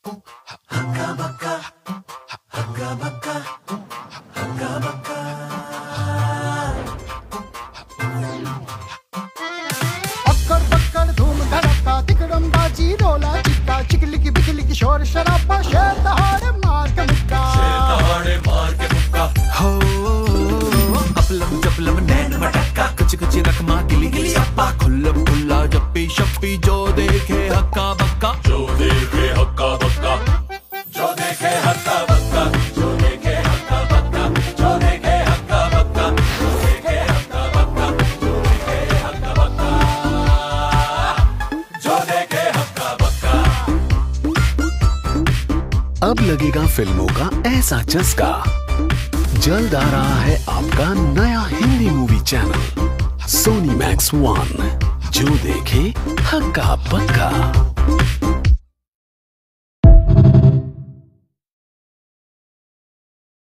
हक्का बक्का, हक्का बक्का, हक्का बक्का। अक्कड़ बक्कड़ धूम धड़का तिकड़म बाजी रोला चिक्का चिकली की बिजली की शोर शराबा शेर दहाड़े मार के मुक्का, शेर दहाड़े मार के मुक्का। हो अपलम जपलम नैन मटक्का कुछ कुछ रकमा गिली गिली अप्पा खुल्लम खुल्ला जप्पी शप्पी जो देखे हक्का बक्का, जो देखे हक्का बक्का, जो देखे हक्का बक्का, जो देखे हक्का बक्का, जो देखे हक्का बक्का, जो देखे हक्का बक्का, जो देखे हक्का बक्का, जो देखे हक्का बक्का। अब लगेगा फिल्मों का ऐसा चस्का। जल्द आ रहा है आपका नया Hindi movie channel Sony Max 1, जो देखे हक्का बक्का।